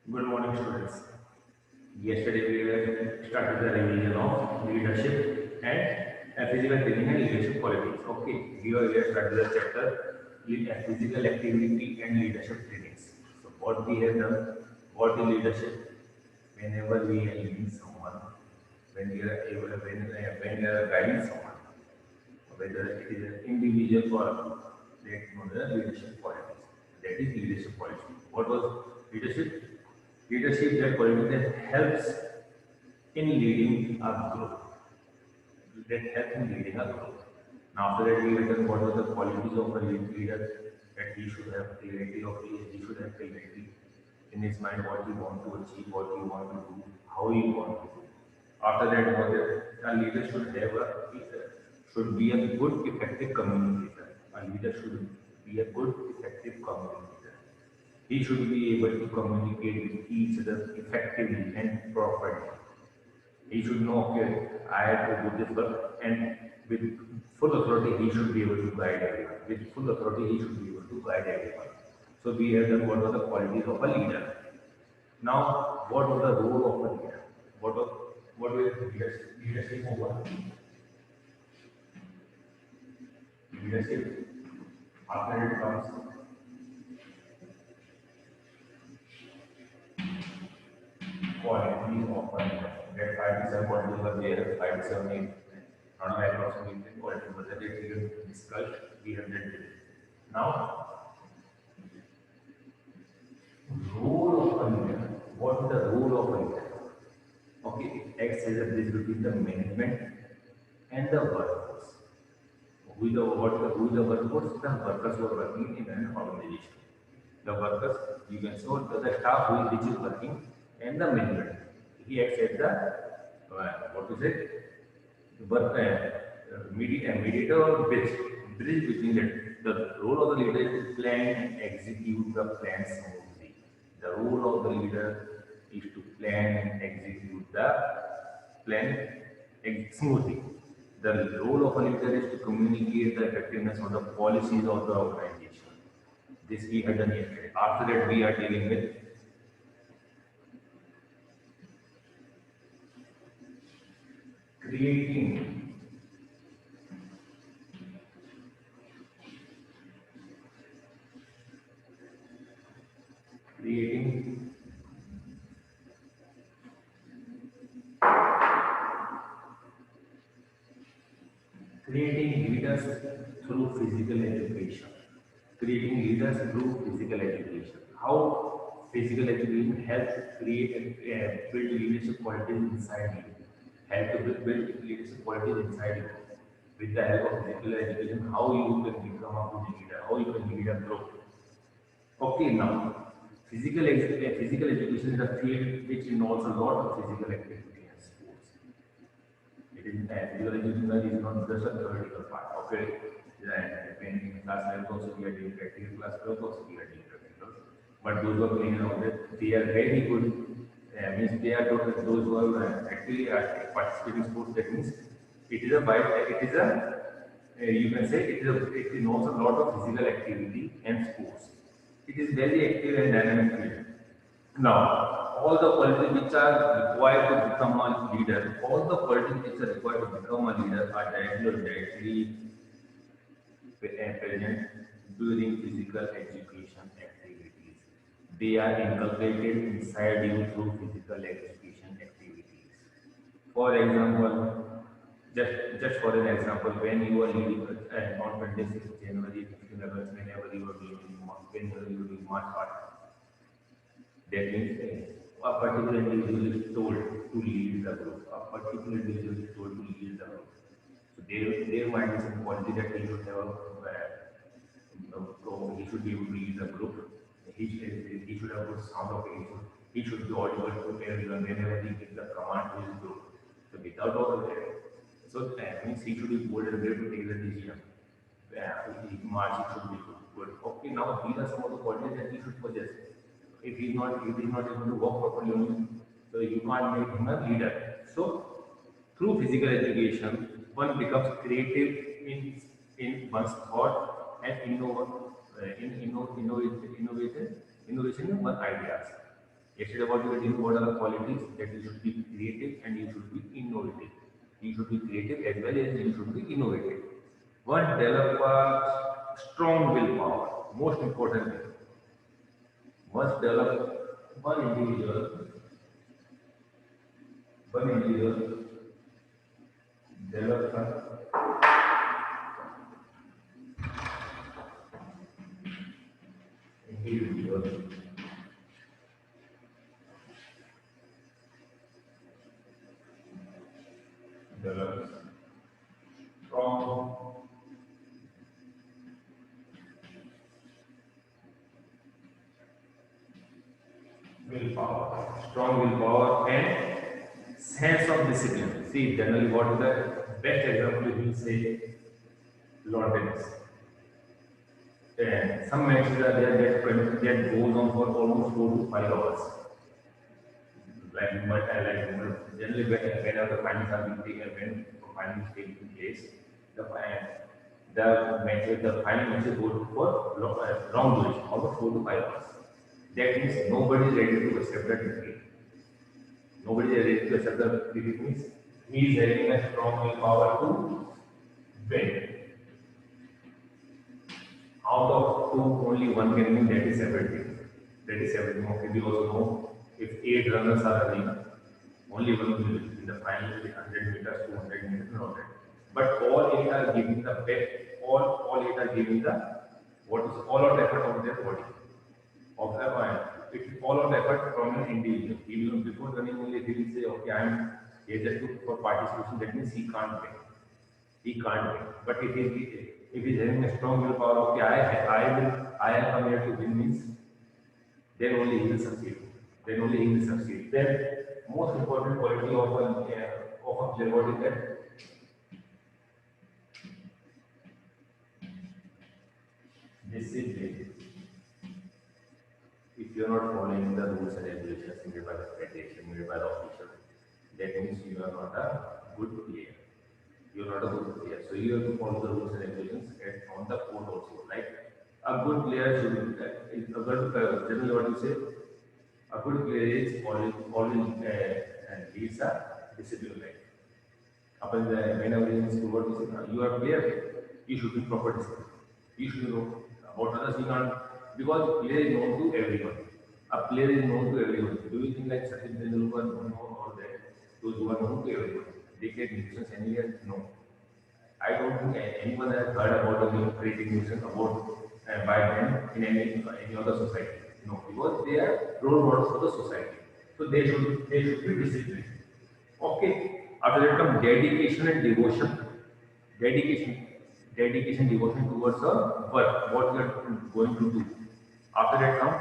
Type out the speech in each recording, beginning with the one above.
Good morning, students. Yesterday we started the revision of leadership and physical training and leadership qualities. Okay, here we have started the chapter physical activity and leadership trainings. So what we have done, what is leadership? Whenever we are leading someone, when we are able, when we are guiding someone, whether it is an individual or a group, that is known as leadership qualities. That is leadership quality. What was leadership? Leadership that quality that helps in leading a group. That helps in leading a group. Now after that we will learn what are the qualities of a leader, that he should have clarity of he should have clarity in his mind what he want to achieve, what he want to do, how he want to do. After that, what a leader should be a good effective communicator. A leader should be a good effective communicator. He should be able to communicate with each other effectively and properly. He should know, okay, I have to do this work, and with full authority, he should be able to guide everyone. With full authority, he should be able to guide everyone. So we have done what are the qualities of a leader. Now, what was the role of a leader? What was leadership over? Leadership after it comes qualities of a leader. That 5 to 7 qualities were there, 5 to 7, 8. Not approximately qualities, but that we have discussed, we have done it. Now, role of a leader. What is the role of a leader? Okay, it acts as a bridge between the management and the workforce. Who is the workforce? The workers who are working in an organization. The workers, you can show the staff which is working and the management. He acts as the what to say work mediator or bridge between that. The role of the leader is to plan and execute the plan smoothly. The role of the leader is to plan and execute the plan smoothly. The role of a leader is to communicate the effectiveness of the policies of the organization. This we had done yesterday. After that, we are dealing with creating creating creating leaders through physical education. Creating leaders through physical education. How physical education helps to create and build leadership qualities inside you. Help to build leadership qualities inside you. With the help of physical education, how you can become a good leader, how you can lead a group. Okay, now physical education is a field which involves a lot of physical activity and sports. It is physical education is not just a theoretical part. Okay, when in class 11 also we are doing practical, class 12 also we are doing practical. But those who are playing around it, they are very good. Means they are those who are actually participating in sports. That means it is a it is a you can say it involves a lot of physical activity and sports. It is very active and dynamic field. Now, all the qualities which are required to become a leader, all the qualities which are required to become a leader are directly or indirectly present during physical education activities. They are inculcated inside you through physical education activities. For example, just for an example, when you are leading on 26th January, 15th August, whenever you are doing march part, that means a particular individual is told to lead the group. A particular individual is told to lead the group. So there might be some quality that he should have. So he should be able to lead the group. He should have good sound of it. He should be audible to everyone whenever he gives the command to his group. So without all of that, so that means he should be bold and able to take the decision. March should be good. Okay, now these are some of the qualities that he should possess. If he's not able to walk properly, so you can't make him a leader. So through physical education, one becomes creative in one's thought and innovation in one's ideas. Yesterday, what we were doing, what are the qualities that you should be creative and you should be innovative. You should be creative as well as you should be innovative. One, develop a strong willpower. Most importantly, must develop one individual develop an individual develops strong strong willpower and sense of discipline. See, generally, what is the best example you will say? Lawn tennis. And some matches are there that goes on for almost 4 to 5 hours. Generally, whenever the finals are being taken, when the finals taking place, the the final matches go for long duration, almost 4 to 5 hours. That means nobody is ready to accept that defeat. Nobody is ready to accept the defeat means he is having a strong willpower to win. Out of two, only one can win, that is everything. That is everything. Okay, we also know if 8 runners are running, only one will win in the final with 100 meters, 200 meters, and all that. But all eight are giving the best, all eight are giving the what is all out effort of their body. Of the mind. It's all out effort from an individual. He will before running only he will say, okay, I am here just for participation, that means he can't win. He can't win. But if he's having a strong willpower, okay, I am come here to win means, then only he will succeed. Then only he will succeed. Then most important quality of a player, what is that? Discipline. If you are not following the rules and regulations made by the federation, made by the official, that means you are not a good player. You are not a good player. So you have to follow the rules and regulations on the court also. Like a good player should generally what you say, a good player is always leads a disciplined life. Whenever in school, what you say, you are a player, you should be proper discipline. You should know about others. You can't because player is known to everyone. A player is known to everyone. Do you think like Sachin Tendulkar know all that? Those who are known to everyone. They get decisions anywhere? No. I don't think anyone has heard about the creating nuisance about by them in any other society. No, because they are role models for the society. So they should be disciplined. Okay. After that come dedication and devotion. Dedication, devotion towards the work, what we are going to do. After that come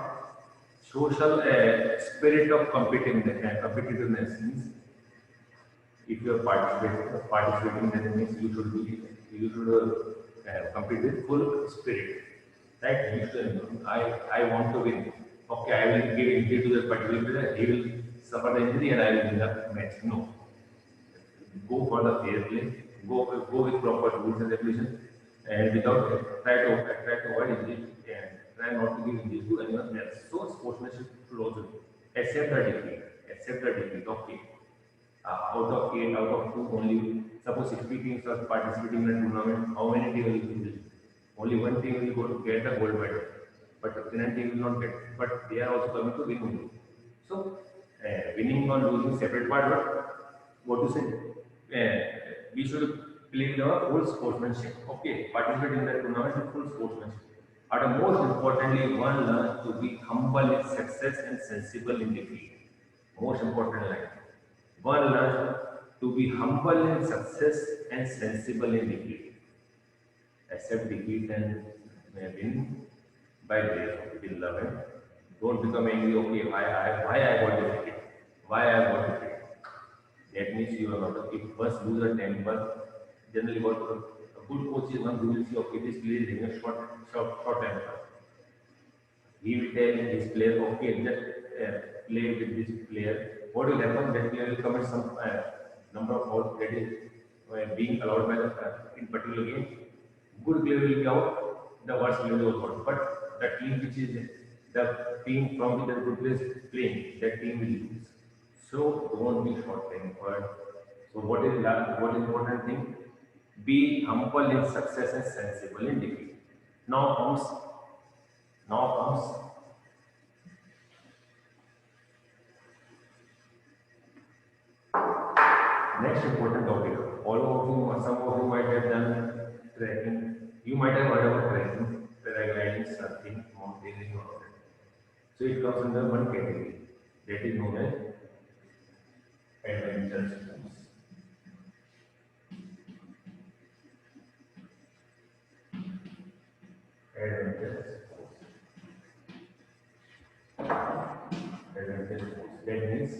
social spirit of competitiveness means if you are participating, that means you should compete with full spirit, right? You should, I want to win. Okay, I will give injury to the particular player. He will suffer the injury, and I will win the match. No, go for the fair play. Go with proper rules and regulations, and without try to avoid injury and try not to give injury to anyone else. So sportsmanship should also be accept the defeat. Accept the defeat. Okay. Out of 8, out of 2, only suppose 60 teams are participating in a tournament, how many teams will win? Only one team will go to get the gold medal, but the opponent team will not get. But they are also coming to win only. So, winning or losing separate part, but what to say? We should play with our full sportsmanship. Okay, participate in the tournament with full sportsmanship. And most importantly, one learn to be humble in success and sensible in defeat. Most important line. One learns to be humble in success and sensible in defeat. Accept defeat and win by grace of beloved. Don't become angry, okay, why I got defeated? Why I got defeated? That means you are not, if first lose a temper, generally what a good coach is one who will see, okay, this player is having a short temper. He will tell his player, okay, just play with this player. What will happen? That player will commit some number of fouls that is being allowed by the in particular game. Good player will be out, the worst player will be out. But the team which is the team from which the group is playing, that team will lose. So don't be short tempered. So what is important thing? Be humble in success and sensible in defeat. Now comes now comes next important topic. All of you, some of you might have done trekking. You might have heard about trekking, paragliding, surfing, mountaineering, all of that. So it comes under one category that is known as adventure sports. Adventure sports. Adventure sports. That means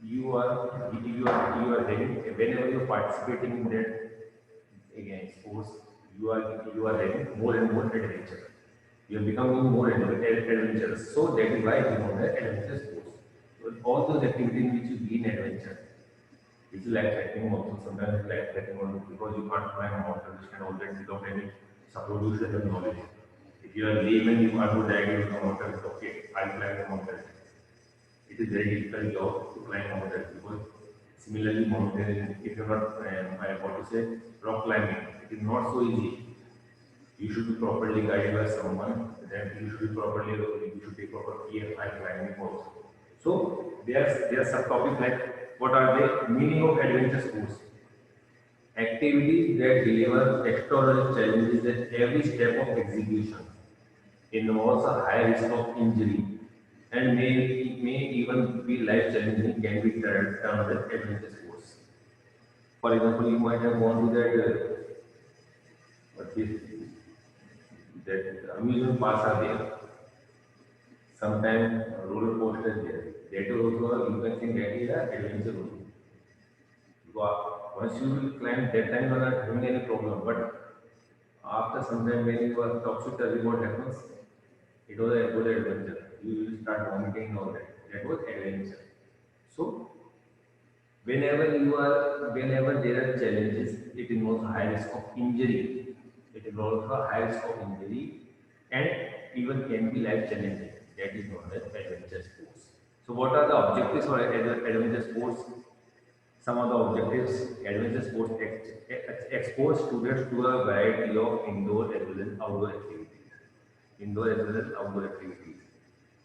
you are having whenever you are participating in that again sports, you are having more and more adventure. You are becoming more adventurous. So that is why we know that adventure sports. So all those activities in which you gain adventure. It's like trekking also. Sometimes it's like trekking also because you can't climb a mountain and all that without any support. You should have knowledge. If you are layman, you are good idea of the mountain. Okay, I'll climb the mountain. It is very difficult job to climb mountain because similarly mountain, if you're not, I want to say rock climbing, it is not so easy. You should be properly guided by someone. Then you should be properly, you should take proper care while climbing also. So there are subtopics like what are the meaning of adventure sports? Activities that deliver extraordinary challenges at every step of execution involves a high risk of injury and may even be life challenging can be termed as adventure sports. For example, you might have gone to what is that amusement parks are there. Sometimes roller coasters there. That is also you can think that is an adventure only. Once you will climb that time you are not having any problem. But after some time when you are topsy-turvy, what happens? It was a good adventure. You will start vomiting and all that. That was adventure. So whenever there are challenges, it involves a high risk of injury. It involves a high risk of injury and even can be life challenging. That is known as adventure sports. So what are the objectives for adventure sports? Some of the objectives, adventure sports expose students to a variety of indoor as well as outdoor activities. Indoor as well as outdoor activities.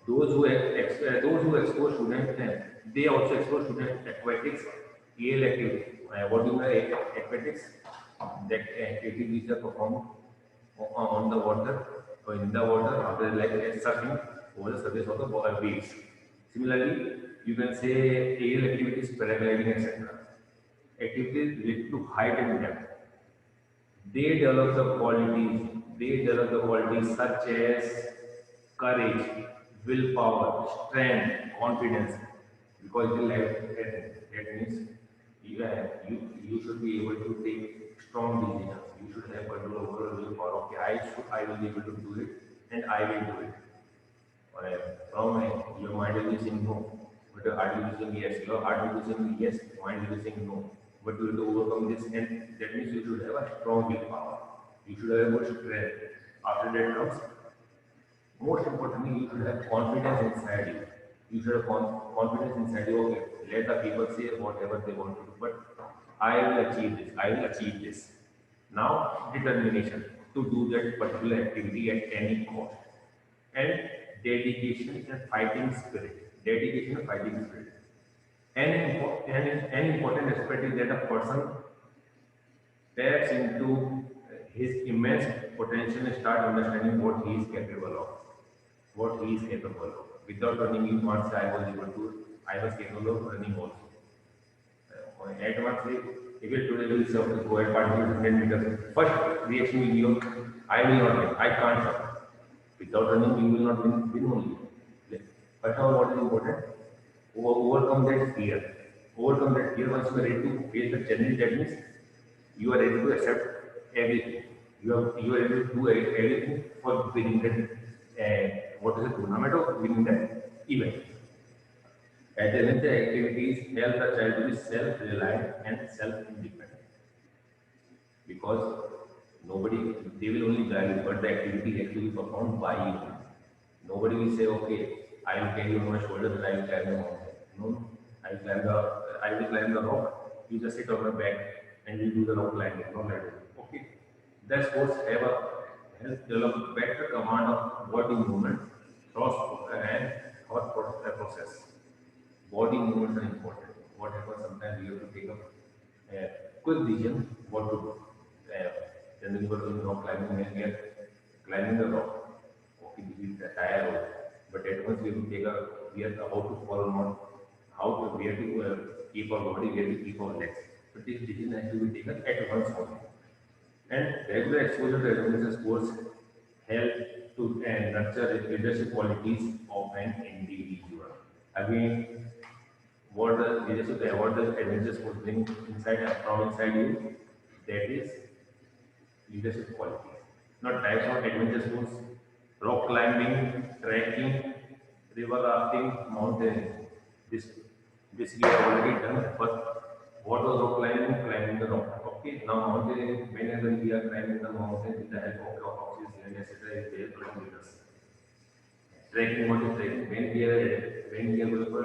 Those who expose students, they also expose students aquatics, EL activity. What do you mean aquatics? That activities which are performed on the water or in the water, after like surfing over the surface of the waves. Similarly, you can say aerial activities, paragliding, etc. Activities related to height and depth. They develop the qualities such as courage, willpower, strength, confidence, because it is life threatening. That means you should be able to take strong decisions. You should have control over your willpower. Okay, I will be able to do it, and I will do it. Or from your mind will be saying no, but your heart will be saying yes. Your heart will be saying yes, mind will be saying no. But you have to overcome this, and that means you should have a strong willpower. You should have a good strength. After that comes, most importantly, you should have confidence inside you. You should have confidence inside you. Okay, let the people say whatever they want to do, but I will achieve this. I will achieve this. Now, determination to do that particular activity at any cost, and dedication and fighting spirit. Dedication and fighting spirit. An important aspect is that a person taps into his immense potential and start understanding what he is capable of. What he is capable of. Without running, you can't say I was capable of running also. At one say, if you today will serve to go and participate in 100 meters, first reaction will be of, I will not win, I can't run. Without running, you will not win only. First of all, what is important? Overcome that fear. Overcome that fear. Once you are ready to face the challenge, that means you are ready to accept everything. You are ready to do everything for winning that. What is the tournament of winning that event? Adventure activities help the child to be self-reliant and self-independent because nobody they will only guide you, but the activity has to be performed by you. Nobody will say, okay, I will carry on my shoulders and I will climb the mountain. No, I will climb the rock. You just sit on my back and you do the rock climbing, not like that. Okay. That sports have a help develop better command of body movement, thought and process. Body movements are important. What happens sometimes you have to take a quick decision what to do. Generally, people will know climbing and get climbing the rock. Okay, this is the tire road. But at once we have to take a we have to how to follow not how to we have to keep our body, we have to keep our legs. But this decision has to be taken at once only. And regular exposure to adventure sports help to nurture leadership qualities of an individual. Again, what the leadership, what the adventure sports bring inside from inside you, that is leadership qualities. Not types of adventure sports, rock climbing, trekking, river rafting, mountaineering. This this we have already done. But what was rock climbing? Climbing the rock. Okay. Now mountaineering. Whenever we are climbing the mountain with the help of oxygen, etc., is there to lead us. Trekking, what is trekking? When we are going for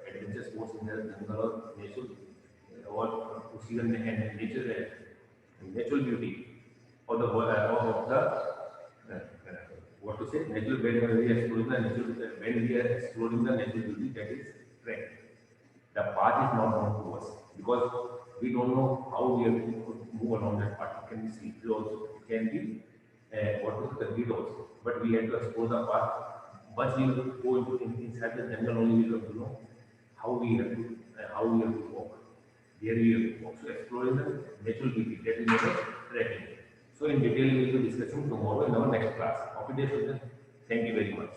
adventure sports in the jungle or nature or to see the natural beauty of the what to say natural when we are exploring the natural when we are exploring the natural beauty, that is trek. The path is not known to us because we don't know how we have to move along that path. It can be slippery also, it can be what is the grid also. But we have to explore the path. Once we go inside the jungle, only we have to know how we have to walk. There we have to walk. So exploring the natural beauty, that is known as trekking. So in detail we will be discussing tomorrow in our next class. Okay, dear students. Thank you very much.